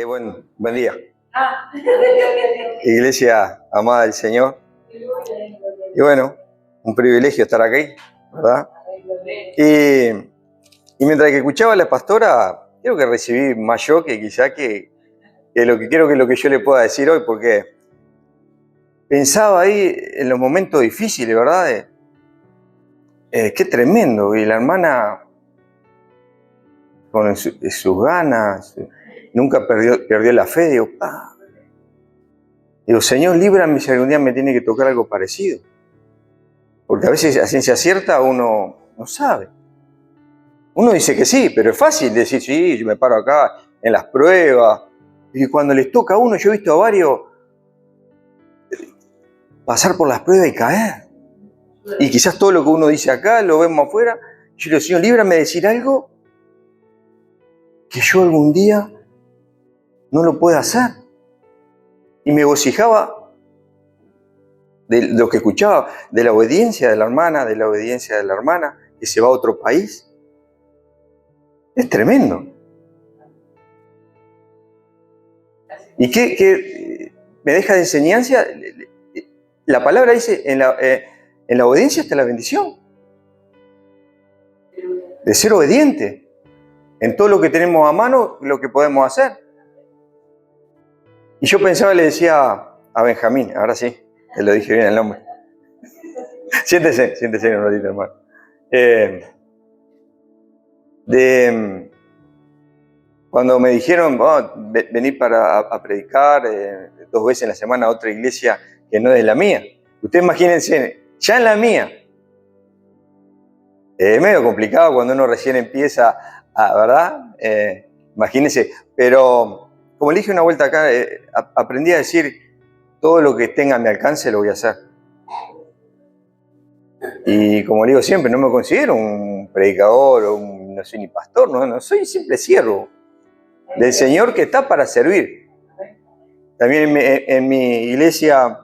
Buen día. Iglesia amada del Señor. Y bueno, un privilegio estar aquí, ¿verdad? Y mientras que escuchaba a la pastora, creo que recibí más yo que quizá que lo que quiero que lo que yo le pueda decir hoy, porque pensaba ahí en los momentos difíciles, ¿verdad? Qué tremendo. Y la hermana, con sus ganas, nunca perdió la fe. Digo, Señor, líbrame si algún día me tiene que tocar algo parecido. Porque a veces a ciencia cierta uno no sabe. Uno dice que sí, pero es fácil decir, sí, yo me paro acá en las pruebas. Y cuando les toca a uno, yo he visto a varios pasar por las pruebas y caer. Y quizás todo lo que uno dice acá lo vemos afuera. Yo le digo, Señor, líbrame de decir algo que yo algún día no lo pueda hacer. Y me regocijaba de lo que escuchaba, de la obediencia de la hermana, que se va a otro país. Es tremendo. ¿Y qué me deja de enseñanza? La palabra dice, en la obediencia está la bendición. De ser obediente en todo lo que tenemos a mano, lo que podemos hacer. Y yo pensaba, le decía a Benjamín, ahora sí, te lo dije bien el nombre. Siéntese un ratito, hermano. Cuando me dijeron, venir a predicar 2 veces en la semana a otra iglesia que no es la mía. Ustedes imagínense, ya en la mía. Es medio complicado cuando uno recién empieza, ¿verdad? Imagínense, pero como le dije una vuelta acá, aprendí a decir, todo lo que tenga a mi alcance lo voy a hacer. Y como le digo siempre, no me considero un predicador o no soy ni pastor, no soy simple siervo del Señor que está para servir. También en mi iglesia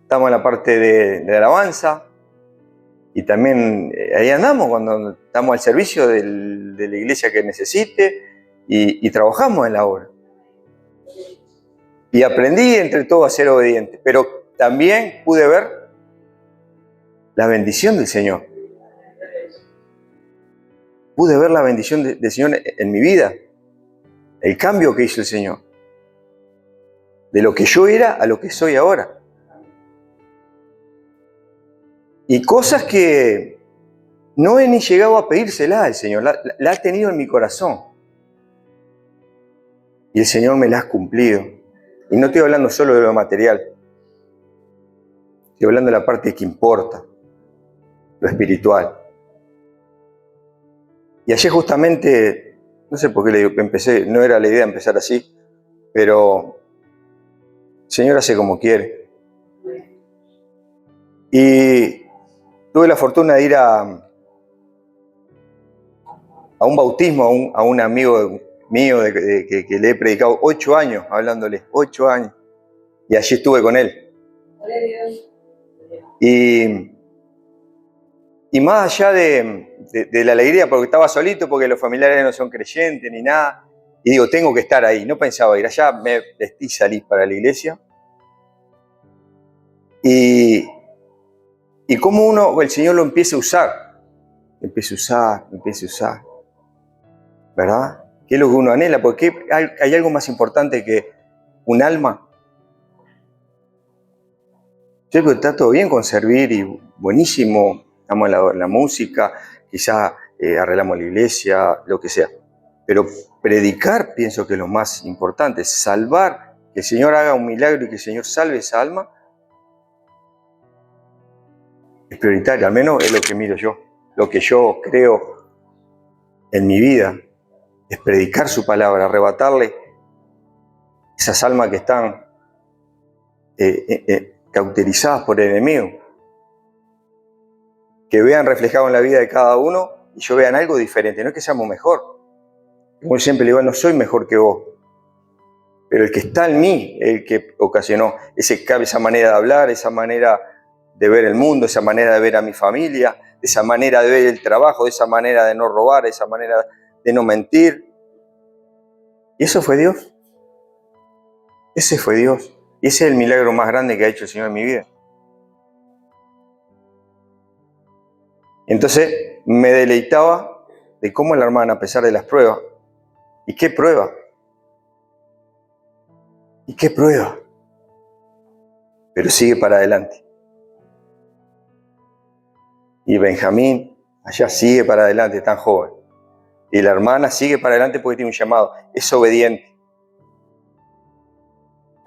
estamos en la parte de alabanza y también ahí andamos cuando estamos al servicio de la iglesia que necesite y trabajamos en la obra. Y aprendí entre todo a ser obediente, pero también pude ver la bendición del Señor. Pude ver la bendición del Señor en mi vida, el cambio que hizo el Señor. De lo que yo era a lo que soy ahora. Y cosas que no he ni llegado a pedírsela al Señor, la ha tenido en mi corazón. Y el Señor me la ha cumplido. Y no estoy hablando solo de lo material. Estoy hablando de la parte que importa, lo espiritual. Y ayer justamente, no sé por qué le empecé, no era la idea empezar así, pero el Señor hace como quiere. Y tuve la fortuna de ir a un bautismo a un amigo mío que le he predicado 8 años, hablándole, 8 años. Y allí estuve con él. Y más allá de la alegría, porque estaba solito, porque los familiares no son creyentes ni nada, y digo, tengo que estar ahí. No pensaba ir allá, me vestí y salí para la iglesia. Y cómo el Señor lo empieza a usar. Empieza a usar. ¿Verdad? ¿Qué es lo que uno anhela? Porque hay algo más importante que un alma. Yo creo que está todo bien con servir y buenísimo. Estamos en la música, quizás arreglamos la iglesia, lo que sea. Pero predicar pienso que es lo más importante. Salvar, que el Señor haga un milagro y que el Señor salve esa alma, es prioritario. Al menos es lo que miro yo. Lo que yo creo en mi vida es predicar su palabra, arrebatarle esas almas que están cauterizadas por el enemigo. Que vean reflejado en la vida de cada uno y yo vean algo diferente. No es que seamos mejor. Como siempre le digo, no soy mejor que vos. Pero el que está en mí, el que ocasionó esa manera de hablar, esa manera de ver el mundo, esa manera de ver a mi familia, esa manera de ver el trabajo, esa manera de no robar, esa manera de no mentir. Y eso fue Dios. Ese fue Dios. Y ese es el milagro más grande que ha hecho el Señor en mi vida. Entonces me deleitaba de cómo la hermana, a pesar de las pruebas, ¿y qué prueba? ¿Y qué prueba? Pero sigue para adelante. Y Benjamín allá sigue para adelante, tan joven. Y la hermana sigue para adelante porque tiene un llamado. Es obediente.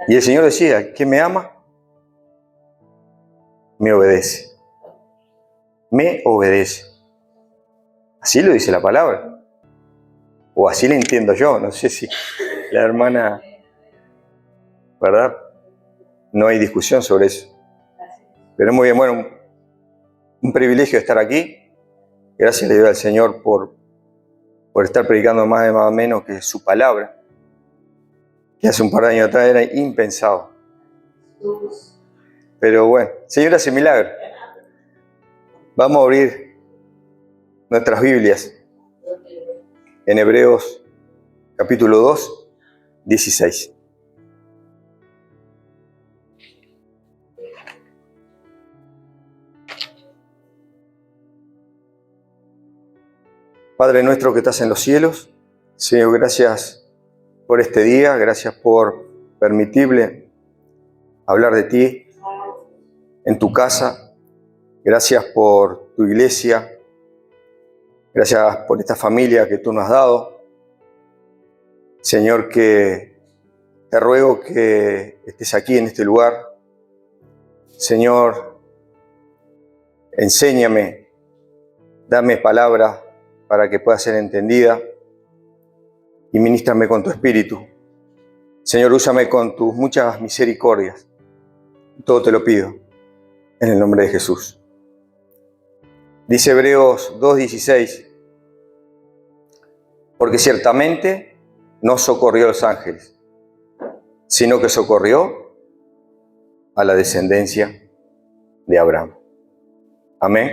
Y el Señor decía, ¿quién me ama? Me obedece. Me obedece. Así lo dice la palabra. O así lo entiendo yo. No sé si la hermana, ¿verdad? No hay discusión sobre eso. Pero muy bien, bueno, un privilegio estar aquí. Gracias le doy al Señor por estar predicando más o menos que su palabra, que hace un par de años atrás era impensado. Pero bueno, Señor hace milagros. Vamos a abrir nuestras Biblias en Hebreos capítulo 2, 16. Padre nuestro que estás en los cielos, Señor, gracias por este día, gracias por permitirle hablar de ti en tu casa, gracias por tu iglesia, gracias por esta familia que tú nos has dado. Señor, que te ruego que estés aquí en este lugar. Señor, enséñame, dame palabra para que pueda ser entendida y ministrame con tu espíritu. Señor, úsame con tus muchas misericordias. Todo te lo pido en el nombre de Jesús. Dice Hebreos 2:16, porque ciertamente no socorrió a los ángeles, sino que socorrió a la descendencia de Abraham. Amén.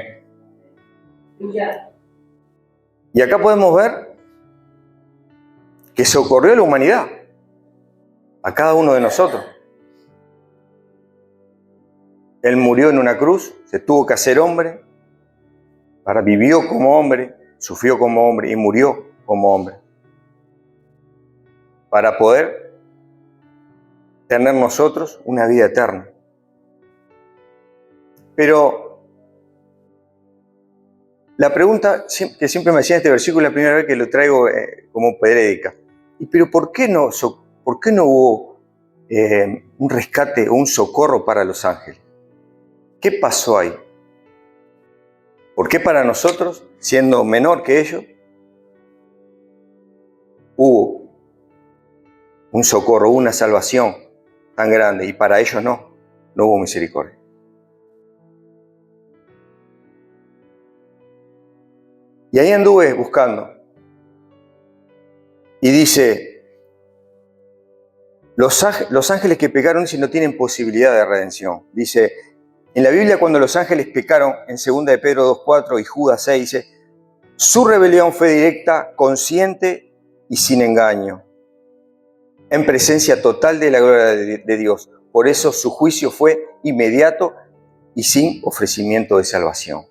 Y acá podemos ver que socorrió a la humanidad, a cada uno de nosotros. Él murió en una cruz, se tuvo que hacer hombre, vivió como hombre, sufrió como hombre y murió como hombre, para poder tener nosotros una vida eterna. Pero la pregunta que siempre me hacía en este versículo, la primera vez que lo traigo como prédica, pero ¿por qué no hubo un rescate o un socorro para los ángeles? ¿Qué pasó ahí? ¿Por qué para nosotros, siendo menor que ellos, hubo un socorro, una salvación tan grande y para ellos no hubo misericordia? Y ahí anduve buscando. Y dice, los ángeles que pecaron si no tienen posibilidad de redención. Dice, en la Biblia cuando los ángeles pecaron, en 2 de Pedro 2:4 y Judas 6, dice, su rebelión fue directa, consciente y sin engaño, en presencia total de la gloria de Dios. Por eso su juicio fue inmediato y sin ofrecimiento de salvación.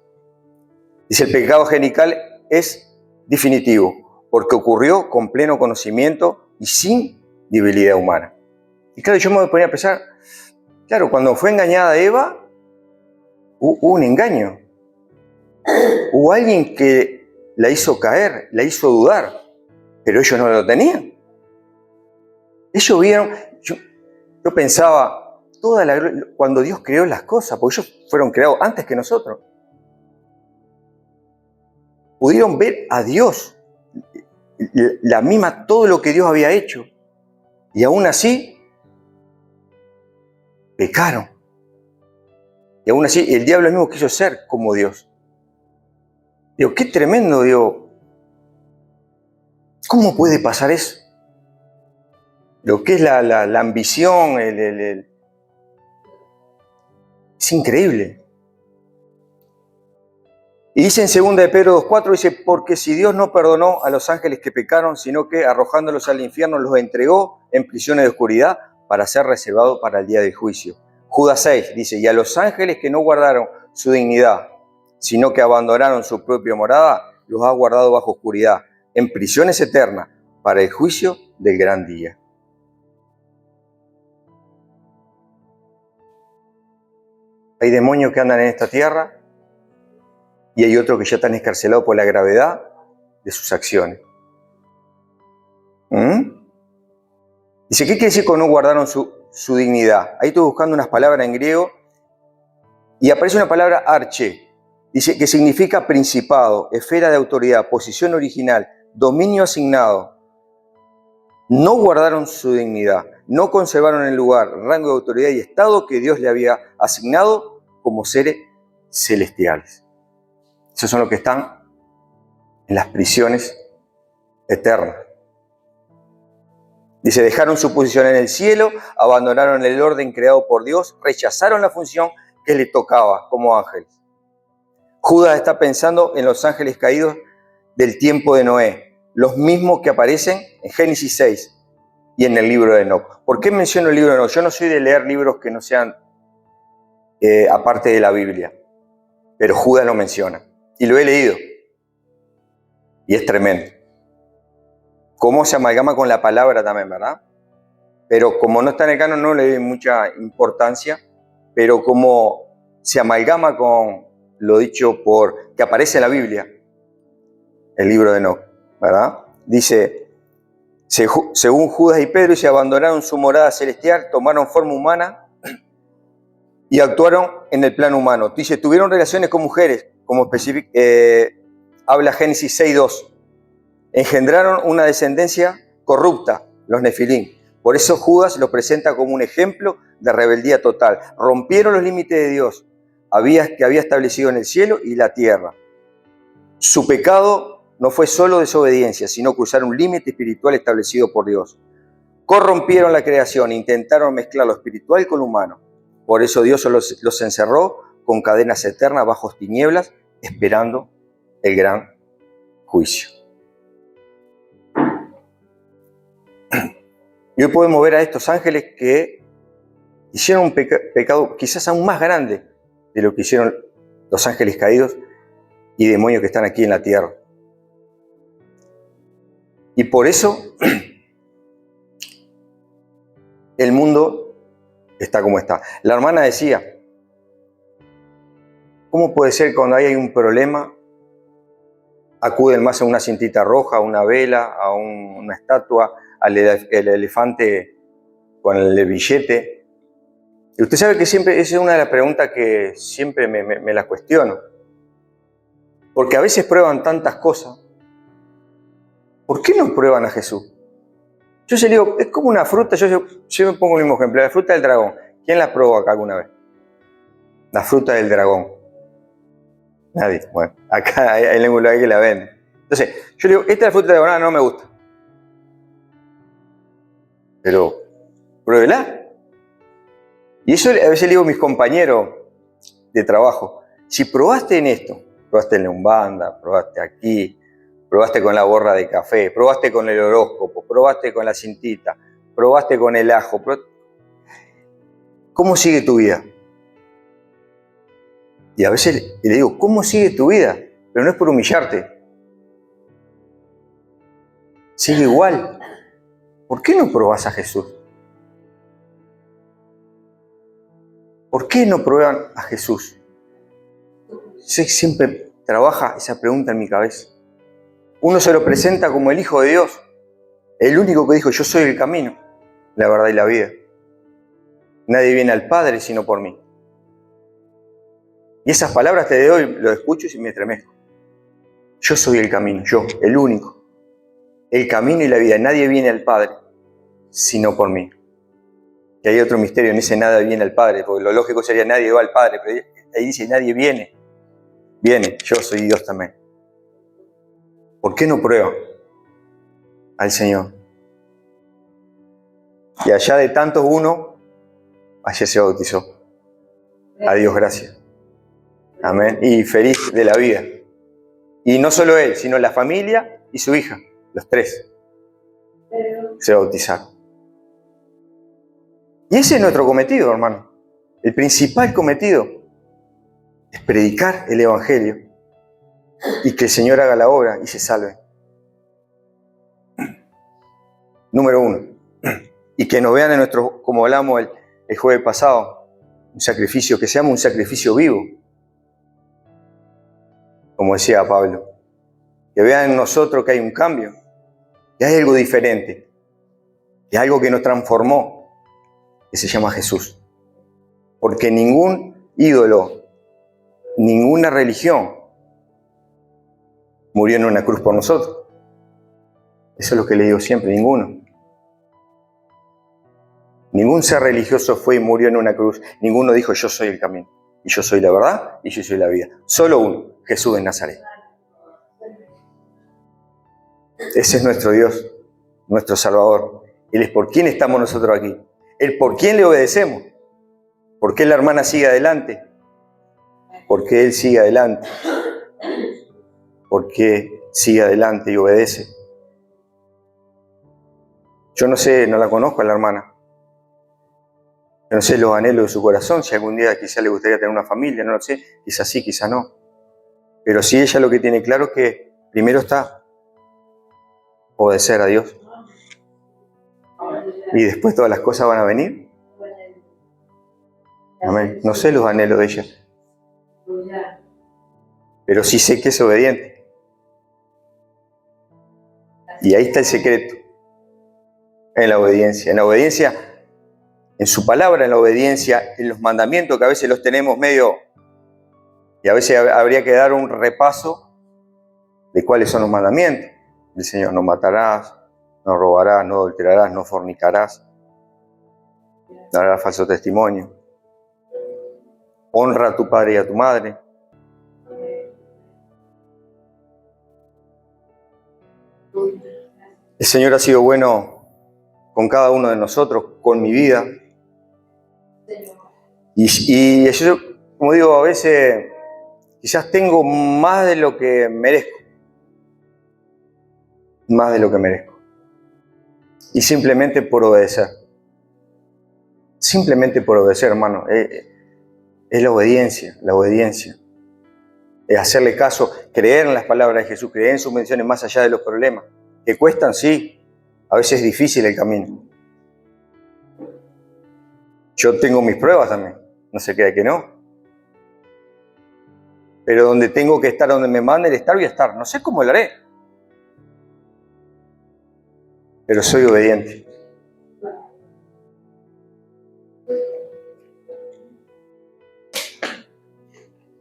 Dice, el pecado genital es definitivo, porque ocurrió con pleno conocimiento y sin debilidad humana. Y claro, yo me ponía a pensar, claro, cuando fue engañada Eva, hubo un engaño. Hubo alguien que la hizo caer, la hizo dudar, pero ellos no lo tenían. Ellos vieron, yo pensaba, cuando Dios creó las cosas, porque ellos fueron creados antes que nosotros, pudieron ver a Dios, todo lo que Dios había hecho, y aún así pecaron. Y aún así el diablo mismo quiso ser como Dios. Digo, qué tremendo, digo, ¿cómo puede pasar eso? Lo que es la ambición, es increíble. Y dice en 2 de Pedro 2:4, dice, porque si Dios no perdonó a los ángeles que pecaron, sino que arrojándolos al infierno los entregó en prisiones de oscuridad para ser reservados para el día del juicio. Judas 6 dice, y a los ángeles que no guardaron su dignidad, sino que abandonaron su propia morada, los ha guardado bajo oscuridad, en prisiones eternas, para el juicio del gran día. Hay demonios que andan en esta tierra y hay otros que ya están escarcelados por la gravedad de sus acciones. Dice, ¿qué quiere decir que no guardaron su dignidad? Ahí estoy buscando unas palabras en griego y aparece una palabra arche. Dice que significa principado, esfera de autoridad, posición original, dominio asignado. No guardaron su dignidad, no conservaron el lugar, rango de autoridad y estado que Dios le había asignado como seres celestiales. Esos son los que están en las prisiones eternas. Dice, dejaron su posición en el cielo, abandonaron el orden creado por Dios, rechazaron la función que le tocaba como ángeles. Judas está pensando en los ángeles caídos del tiempo de Noé, los mismos que aparecen en Génesis 6 y en el libro de Enoc. ¿Por qué menciono el libro de Enoc? Yo no soy de leer libros que no sean aparte de la Biblia, pero Judas lo menciona y lo he leído y es tremendo. Cómo se amalgama con la palabra también, ¿verdad? Pero como no está en el canon, no le doy mucha importancia, pero como se amalgama con lo dicho que aparece en la Biblia, el libro de Enoc, ¿verdad? Dice, según Judas y Pedro, se abandonaron su morada celestial, tomaron forma humana y actuaron en el plano humano. Dice, tuvieron relaciones con mujeres, como habla Génesis 6:2. Engendraron una descendencia corrupta, los Nefilim. Por eso Judas los presenta como un ejemplo de rebeldía total. Rompieron los límites de Dios que había establecido en el cielo y la tierra. Su pecado no fue solo desobediencia, sino cruzar un límite espiritual establecido por Dios. Corrompieron la creación, intentaron mezclar lo espiritual con lo humano. Por eso Dios los encerró con cadenas eternas bajo tinieblas, esperando el gran juicio. Y hoy podemos ver a estos ángeles que hicieron un pecado quizás aún más grande de lo que hicieron los ángeles caídos y demonios que están aquí en la tierra. Y por eso el mundo está como está. La hermana decía, ¿cómo puede ser cuando hay un problema? Acuden más a una cintita roja, a una vela, a una estatua, al elefante con el billete. Y usted sabe que siempre, esa es una de las preguntas que siempre me la cuestiono. Porque a veces prueban tantas cosas. ¿Por qué no prueban a Jesús? Yo se le digo, es como una fruta, yo me pongo el mismo ejemplo, la fruta del dragón. ¿Quién la probó acá alguna vez? La fruta del dragón. Nadie. Bueno, acá hay un lugar que la vende. Entonces, yo le digo, esta es la fruta del dragón, no me gusta. Pero, pruébela. Y eso a veces le digo a mis compañeros de trabajo, si probaste en esto, probaste en la Umbanda, probaste aquí, probaste con la borra de café, probaste con el horóscopo, probaste con la cintita, probaste con el ajo, ¿cómo sigue tu vida? Y a veces le digo, ¿cómo sigue tu vida? Pero no es por humillarte. Sigue igual. ¿Por qué no probás a Jesús? ¿Por qué no prueban a Jesús? Siempre trabaja esa pregunta en mi cabeza. Uno se lo presenta como el Hijo de Dios, el único que dijo, yo soy el camino, la verdad y la vida. Nadie viene al Padre sino por mí. Y esas palabras te doy, lo escucho y me estremezco. Yo soy el camino, yo, el único. El camino y la vida. Nadie viene al Padre sino por mí. Y hay otro misterio, en ese nada viene al Padre, porque lo lógico sería nadie va al Padre, pero ahí dice nadie viene. Viene, yo soy Dios también. ¿Por qué no prueba al Señor? Y allá de tantos uno, allá se bautizó. A Dios gracias. Amén. Y feliz de la vida. Y no solo él, sino la familia y su hija, los tres, se bautizaron. Y ese es nuestro cometido, hermano. El principal cometido es predicar el Evangelio y que el Señor haga la obra y se salve. Número 1. Y que nos vean en nuestro, como hablamos el jueves pasado, un sacrificio, que seamos un sacrificio vivo. Como decía Pablo. Que vean en nosotros que hay un cambio, que hay algo diferente, que hay algo que nos transformó, que se llama Jesús. Porque ningún ídolo, ninguna religión murió en una cruz por nosotros. Eso es lo que le digo siempre, ninguno. Ningún ser religioso fue y murió en una cruz. Ninguno dijo, yo soy el camino, y yo soy la verdad, y yo soy la vida. Solo uno, Jesús de Nazaret. Ese es nuestro Dios, nuestro Salvador. Él es por quién estamos nosotros aquí. Él por quién le obedecemos. ¿Por qué la hermana sigue adelante? ¿Por qué él sigue adelante? ¿Por qué sigue adelante y obedece? Yo no sé, no la conozco a la hermana. Yo no sé los anhelos de su corazón, si algún día quizá le gustaría tener una familia, no lo sé, quizá sí, quizá no. Pero sí ella lo que tiene claro es que primero está obedecer a Dios. Y después todas las cosas van a venir. Amén. No sé los anhelos de ella. Pero sí sé que es obediente. Y ahí está el secreto. En la obediencia. En la obediencia, en su palabra, en la obediencia, en los mandamientos que a veces los tenemos medio... Y a veces habría que dar un repaso de cuáles son los mandamientos. El Señor, no matarás, no robarás, no adulterarás, no fornicarás, no harás falso testimonio. Honra a tu padre y a tu madre. El Señor ha sido bueno con cada uno de nosotros, con mi vida. Y yo, como digo, a veces quizás tengo más de lo que merezco. Más de lo que merezco. Y simplemente por obedecer. Simplemente por obedecer, hermano. Es la obediencia, la obediencia. Es hacerle caso, creer en las palabras de Jesús, creer en sus bendiciones más allá de los problemas. Que cuestan, sí. A veces es difícil el camino. Yo tengo mis pruebas también. No se queda que no. Pero donde tengo que estar, donde me mande el estar, voy a estar. No sé cómo lo haré. Pero soy obediente.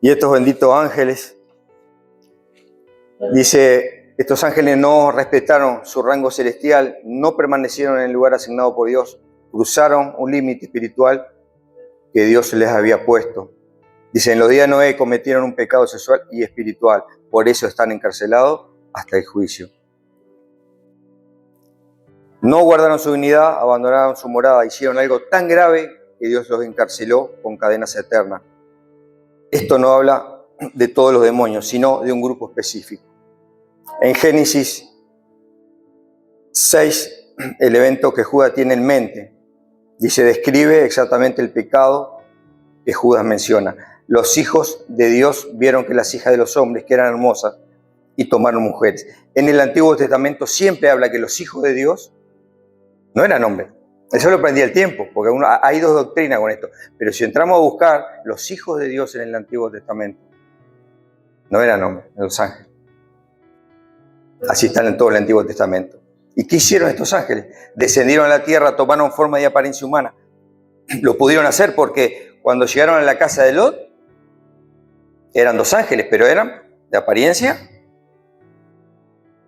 Y estos benditos ángeles, dice, estos ángeles no respetaron su rango celestial, no permanecieron en el lugar asignado por Dios, cruzaron un límite espiritual que Dios les había puesto. Dice, en los días de Noé cometieron un pecado sexual y espiritual, por eso están encarcelados hasta el juicio. No guardaron su dignidad, abandonaron su morada, hicieron algo tan grave que Dios los encarceló con cadenas eternas. Esto no habla de todos los demonios, sino de un grupo específico. En Génesis 6, el evento que Judas tiene en mente, dice, describe exactamente el pecado que Judas menciona. Los hijos de Dios vieron que las hijas de los hombres, que eran hermosas, y tomaron mujeres. En el Antiguo Testamento siempre habla que los hijos de Dios no eran hombres. Eso lo aprendí al tiempo, porque hay dos doctrinas con esto. Pero si entramos a buscar los hijos de Dios en el Antiguo Testamento, no eran hombres, eran los ángeles. Así están en todo el Antiguo Testamento. ¿Y qué hicieron estos ángeles? Descendieron a la tierra, tomaron forma y apariencia humana. Lo pudieron hacer porque cuando llegaron a la casa de Lot, eran dos ángeles, pero eran de apariencia.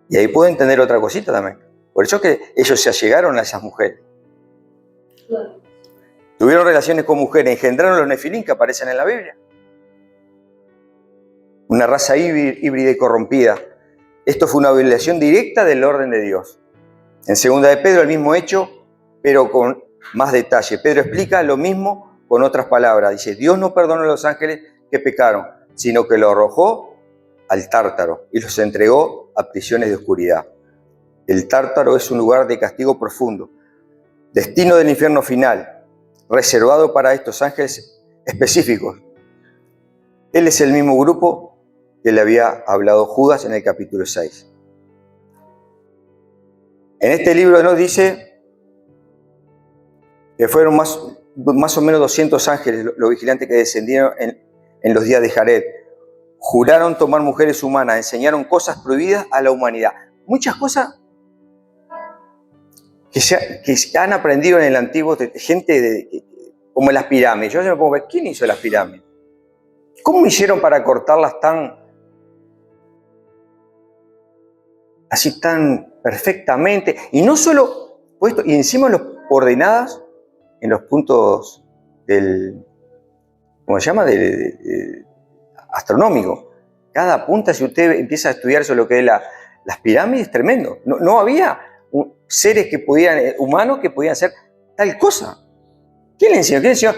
Y ahí puedo entender otra cosita también. Por eso que ellos se allegaron a esas mujeres. Tuvieron relaciones con mujeres, engendraron los nefilín que aparecen en la Biblia. Una raza híbrida y corrompida. Esto fue una violación directa del orden de Dios. En 2 de Pedro el mismo hecho, pero con más detalle. Pedro explica lo mismo con otras palabras. Dice, Dios no perdonó a los ángeles que pecaron, sino que lo arrojó al Tártaro y los entregó a prisiones de oscuridad. El Tártaro es un lugar de castigo profundo, destino del infierno final, reservado para estos ángeles específicos. Él es el mismo grupo que le había hablado Judas en el capítulo 6. En este libro nos dice que fueron más o menos 200 ángeles los vigilantes que descendieron en los días de Jared. Juraron tomar mujeres humanas, enseñaron cosas prohibidas a la humanidad. Muchas cosas que se han aprendido en el antiguo, gente como las pirámides. Yo me pongo a ver, ¿quién hizo las pirámides? ¿Cómo hicieron para cortarlas así tan perfectamente? Y no solo puesto, y encima ordenadas en los puntos ¿cómo se llama? Astronómico. Cada punta, si usted empieza a estudiar sobre lo que es las pirámides, es tremendo. No había seres humanos que podían hacer tal cosa. ¿Quién le enseñó? ¿Quién le enseñó?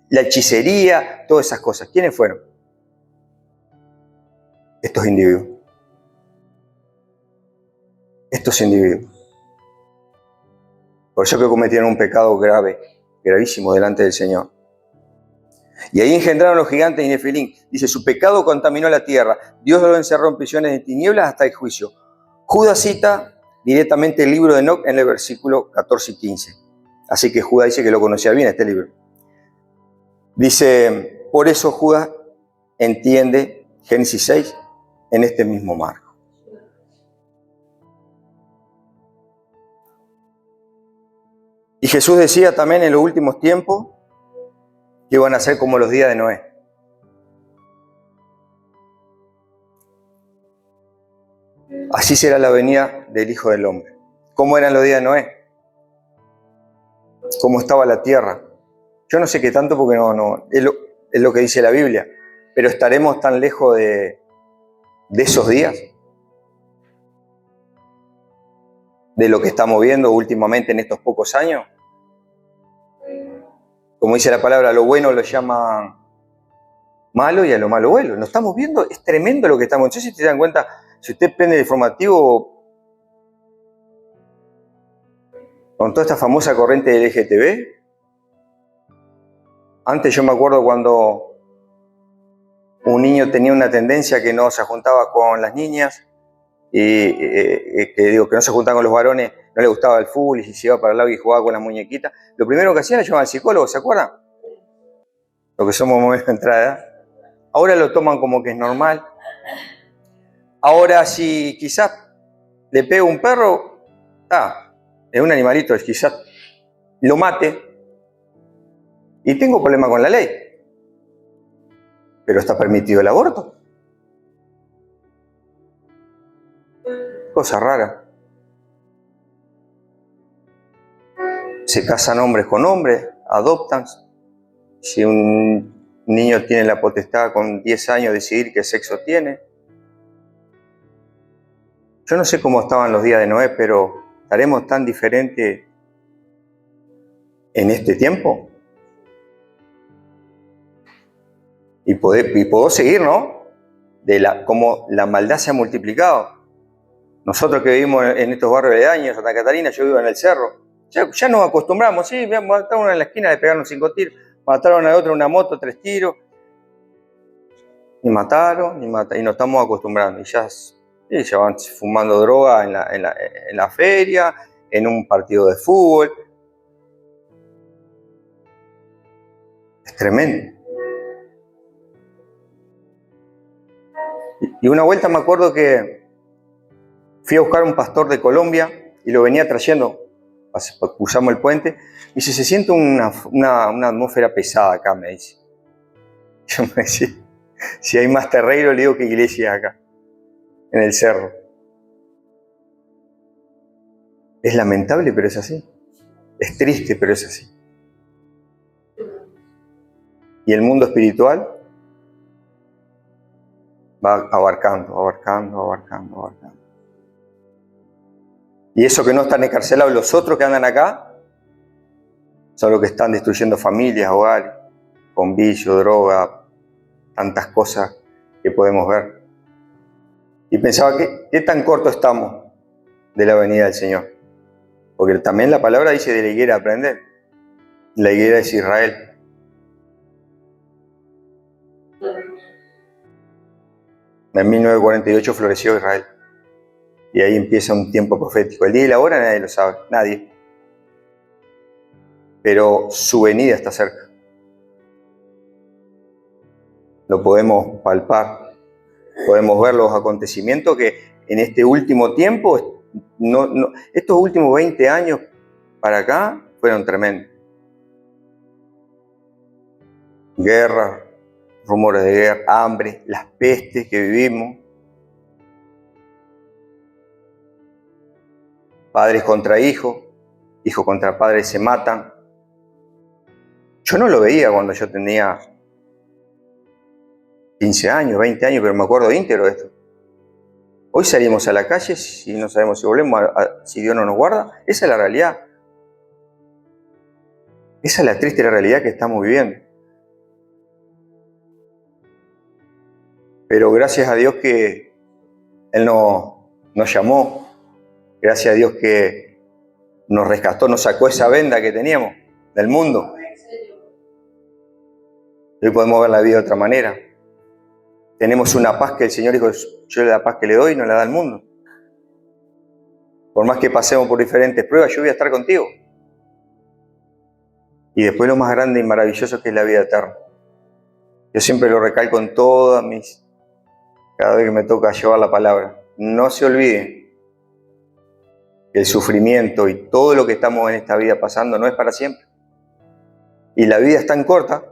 La hechicería, todas esas cosas. ¿Quiénes fueron? Estos individuos. Estos individuos. Por eso que cometieron un pecado gravísimo delante del Señor. Y ahí engendraron los gigantes y Nefilín. Dice, su pecado contaminó la tierra. Dios lo encerró en prisiones de tinieblas hasta el juicio. Judas cita directamente el libro de Enoc en el versículo 14 y 15. Así que Judas dice que lo conocía bien este libro. Dice, por eso Judas entiende Génesis 6 en este mismo marco. Y Jesús decía también en los últimos tiempos que iban a ser como los días de Noé. Así será la venida del Hijo del Hombre. ¿Cómo eran los días de Noé? ¿Cómo estaba la tierra? Yo no sé qué tanto porque no es lo que dice la Biblia, pero estaremos tan lejos de esos días, de lo que estamos viendo últimamente en estos pocos años. Como dice la palabra, a lo bueno lo llaman malo y a lo malo bueno. Lo estamos viendo, es tremendo lo que estamos. No sé si te dan cuenta, si usted prende el informativo con toda esta famosa corriente del LGTB. Antes yo me acuerdo cuando un niño tenía una tendencia que no se juntaba con las niñas, y que no se juntaba con los varones, no le gustaba el fútbol y se iba para el lado y jugaba con las muñequitas. Lo primero que hacían era llamar al psicólogo, ¿se acuerdan? Lo que somos momentos de entrada. Ahora lo toman como que es normal. Ahora si quizás le pego un perro, es un animalito, quizás lo mate y tengo problema con la ley. Pero está permitido el aborto. Cosa rara. Se casan hombres con hombres, adoptan. Si un niño tiene la potestad con 10 años de decidir qué sexo tiene. Yo no sé cómo estaban los días de Noé, pero ¿estaremos tan diferentes en este tiempo? Y puedo seguir, ¿no? Cómo la maldad se ha multiplicado. Nosotros que vivimos en estos barrios de Años, Santa Catarina, yo vivo en el cerro, ya nos acostumbramos, sí, mataron en la esquina, le pegaron 5 tiros, mataron a otro en una moto, 3 tiros, y mataron, y nos estamos acostumbrando, y ya van fumando droga en la feria, en un partido de fútbol. Es tremendo. Y una vuelta me acuerdo que fui a buscar a un pastor de Colombia y lo venía trayendo, cruzamos el puente, y dice, se siente una atmósfera pesada acá, me dice. Yo me decía, si hay más terreiro, le digo que iglesia acá, en el cerro. Es lamentable, pero es así. Es triste, pero es así. Y el mundo espiritual va abarcando. Y eso que no están encarcelados, los otros que andan acá, son los que están destruyendo familias, hogares, con vicio, droga, tantas cosas que podemos ver. Y pensaba, ¿qué tan corto estamos de la venida del Señor? Porque también la palabra dice de la higuera aprender. La higuera es Israel. En 1948 floreció Israel. Y ahí empieza un tiempo profético. El día y la hora nadie lo sabe, nadie. Pero su venida está cerca. Lo podemos palpar, podemos ver los acontecimientos que en este último tiempo, estos últimos 20 años para acá, fueron tremendos. Guerras, rumores de guerra, hambre, las pestes que vivimos. Padres contra hijos, hijos contra padres se matan. Yo no lo veía cuando yo tenía 15 años, 20 años, pero me acuerdo íntegro de esto. Hoy salimos a la calle y no sabemos si volvemos, si Dios no nos guarda. Esa es la realidad. Esa es la triste realidad que estamos viviendo. Pero gracias a Dios que Él nos llamó. Gracias a Dios que nos rescató, nos sacó esa venda que teníamos del mundo. Hoy podemos ver la vida de otra manera. Tenemos una paz que el Señor dijo, yo la paz que le doy no la da el mundo. Por más que pasemos por diferentes pruebas, yo voy a estar contigo. Y después lo más grande y maravilloso que es la vida eterna. Yo siempre lo recalco en cada vez que me toca llevar la palabra. No se olviden que el sufrimiento y todo lo que estamos en esta vida pasando no es para siempre. Y la vida es tan corta.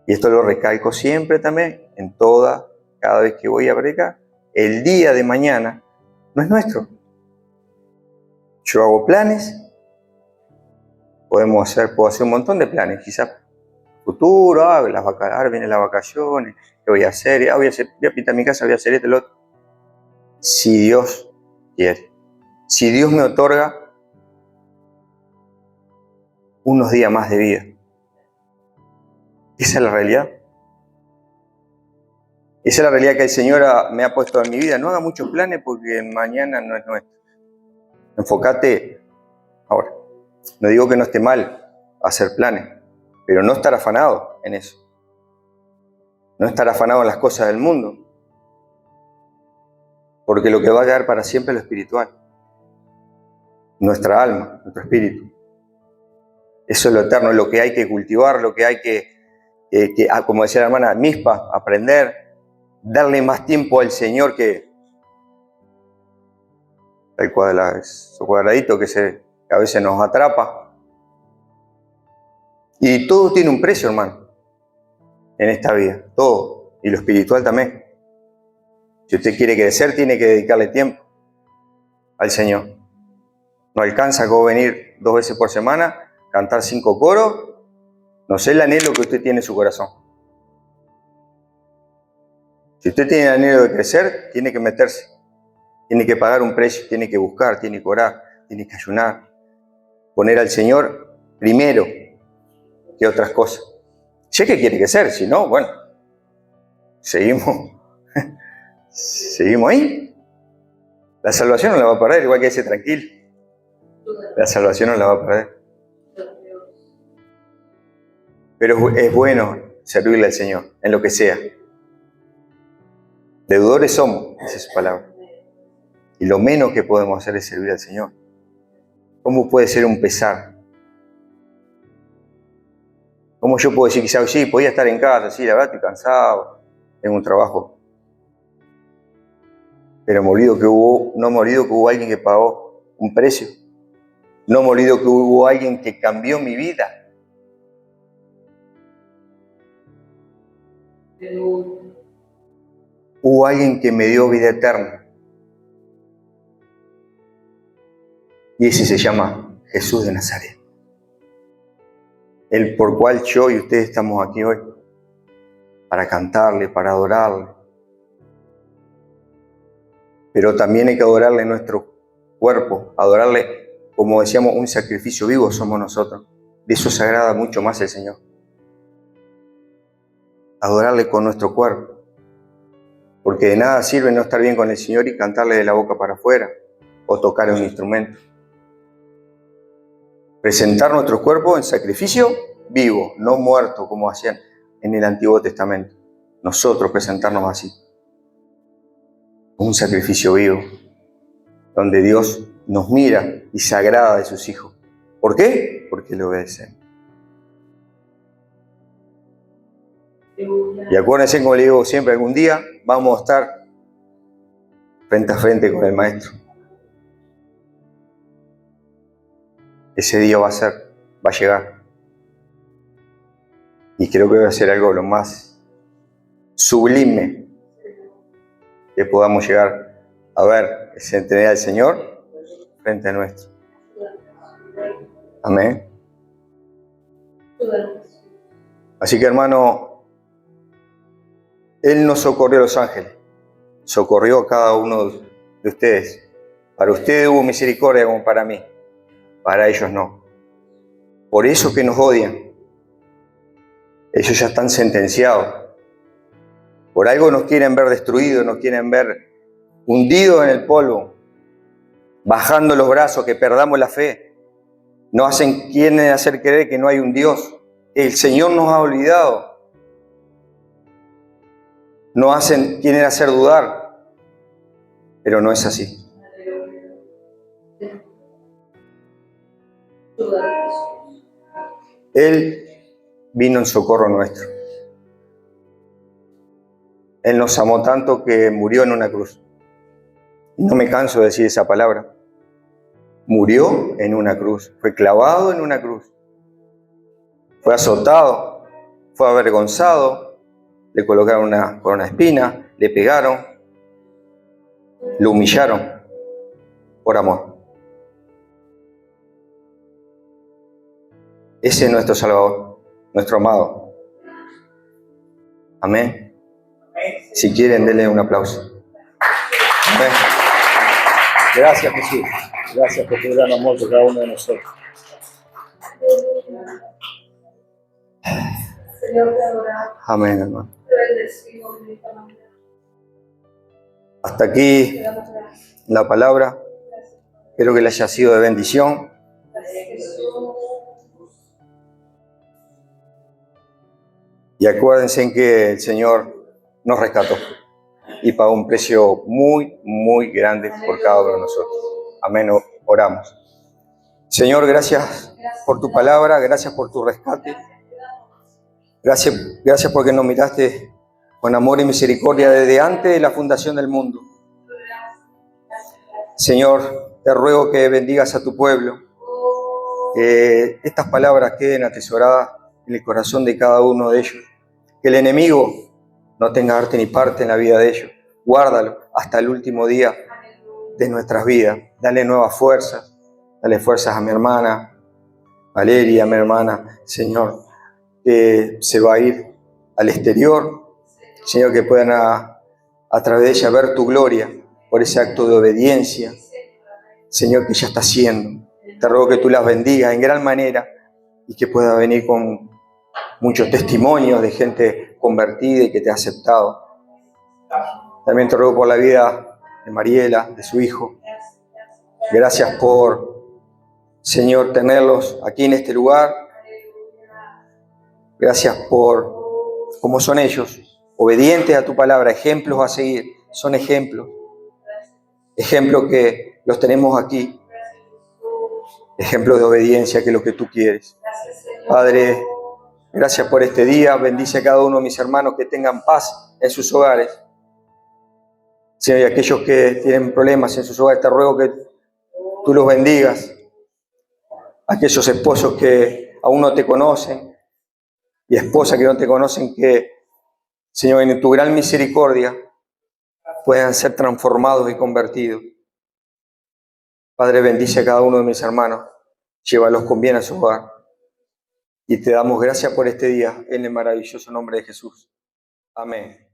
Y esto lo recalco siempre también, cada vez que voy a predicar. El día de mañana no es nuestro. Yo hago planes, puedo hacer un montón de planes, quizás futuro, ahora vienen las vacaciones, ¿qué voy a hacer? Voy a pintar mi casa, voy a hacer esto, lo otro. Si Dios quiere, si Dios me otorga unos días más de vida. Esa es la realidad. Esa es la realidad que el Señor me ha puesto en mi vida. No haga muchos planes porque mañana no es nuestro. Enfócate ahora. No digo que no esté mal hacer planes, pero no estar afanado en eso. No estar afanado en las cosas del mundo. Porque lo que va a quedar para siempre es lo espiritual. Nuestra alma, nuestro espíritu. Eso es lo eterno, es lo que hay que cultivar, lo que hay que como decía la hermana Mispa, aprender, darle más tiempo al Señor que el cuadradito que a veces nos atrapa. Y todo tiene un precio, hermano, en esta vida, todo, y lo espiritual también. Si usted quiere crecer, tiene que dedicarle tiempo al Señor. No alcanza con venir 2 veces por semana, cantar 5 coros. No sé el anhelo que usted tiene en su corazón. Si usted tiene el anhelo de crecer, tiene que meterse. Tiene que pagar un precio, tiene que buscar, tiene que orar, tiene que ayunar. Poner al Señor primero que otras cosas. Si es que quiere crecer, si no, bueno, seguimos ahí. La salvación no la va a perder, igual que ese tranquilo. La salvación no la va a perder. Pero es bueno servirle al Señor, en lo que sea. Deudores somos, esa es su palabra. Y lo menos que podemos hacer es servir al Señor. ¿Cómo puede ser un pesar? ¿Cómo yo puedo decir quizás, sí, podía estar en casa, sí, la verdad estoy cansado, tengo un trabajo? Pero no me olvido que hubo alguien que pagó un precio. No me olvido que hubo alguien que cambió mi vida. Hubo alguien que me dio vida eterna. Y ese se llama Jesús de Nazaret. El por cual yo y ustedes estamos aquí hoy. Para cantarle, para adorarle. Pero también hay que adorarle nuestro cuerpo. Adorarle, como decíamos, un sacrificio vivo somos nosotros. De eso se agrada mucho más el Señor. adorarle con nuestro cuerpo. Porque de nada sirve no estar bien con el Señor y cantarle de la boca para afuera o tocar un instrumento. Presentar nuestro cuerpo en sacrificio vivo, no muerto como hacían en el Antiguo Testamento. Nosotros presentarnos así. Un sacrificio vivo, donde Dios nos mira y se agrada de sus hijos. ¿Por qué? Porque le obedecen. Y acuérdense, como le digo siempre, algún día vamos a estar frente a frente con el Maestro. Ese día va a llegar. Y creo que va a ser algo lo más sublime que podamos llegar a ver, es tener al Señor frente a nuestro. Amén. Así que, hermano, Él nos socorrió a los ángeles, socorrió a cada uno de ustedes. Para ustedes hubo misericordia como para mí, para ellos no. Por eso que nos odian. Ellos ya están sentenciados. Por algo nos quieren ver destruidos, nos quieren ver hundidos en el polvo, bajando los brazos, que perdamos la fe. Quieren hacer creer que no hay un Dios. El Señor nos ha olvidado. Quieren hacer dudar, pero no es así. Él vino en socorro nuestro. Él nos amó tanto que murió en una cruz. No me canso de decir esa palabra. Murió en una cruz, fue clavado en una cruz, fue azotado, fue avergonzado, le colocaron una corona de espinas, le pegaron, lo humillaron por amor. Ese es nuestro Salvador, nuestro amado. Amén. Si quieren, denle un aplauso. Amén. Gracias, Jesús. Gracias por tu gran amor por cada uno de nosotros. Amén, hermano. Hasta aquí la palabra. Espero que le haya sido de bendición. Y acuérdense en que el Señor nos rescató y pagó un precio muy, muy grande por cada uno de nosotros. Amén. Oramos. Señor, gracias por tu palabra, gracias por tu rescate. Gracias porque nos miraste con amor y misericordia desde antes de la fundación del mundo. Señor, te ruego que bendigas a tu pueblo, que estas palabras queden atesoradas en el corazón de cada uno de ellos, que el enemigo no tenga arte ni parte en la vida de ellos. Guárdalo hasta el último día de nuestras vidas. Dale nuevas fuerzas, dale fuerzas a mi hermana Valeria, a mi hermana, Señor, que se va a ir al exterior, Señor, que puedan a través de ella ver tu gloria por ese acto de obediencia, Señor, que ella está haciendo. Te ruego que tú las bendigas en gran manera y que pueda venir con muchos testimonios de gente convertida y que te ha aceptado. También te ruego por la vida de Mariela, de su hijo. Gracias por, Señor, tenerlos aquí en este lugar. Gracias por cómo son ellos, obedientes a tu palabra, ejemplos a seguir. Son ejemplos que los tenemos aquí. Ejemplos de obediencia, que es lo que tú quieres. Padre, gracias por este día. Bendice a cada uno de mis hermanos que tengan paz en sus hogares. Señor, y aquellos que tienen problemas en sus hogares, te ruego que tú los bendigas. Aquellos esposos que aún no te conocen y esposas que no te conocen, que, Señor, en tu gran misericordia puedan ser transformados y convertidos. Padre, bendice a cada uno de mis hermanos. Llévalos con bien a su hogar. Y te damos gracias por este día, en el maravilloso nombre de Jesús. Amén.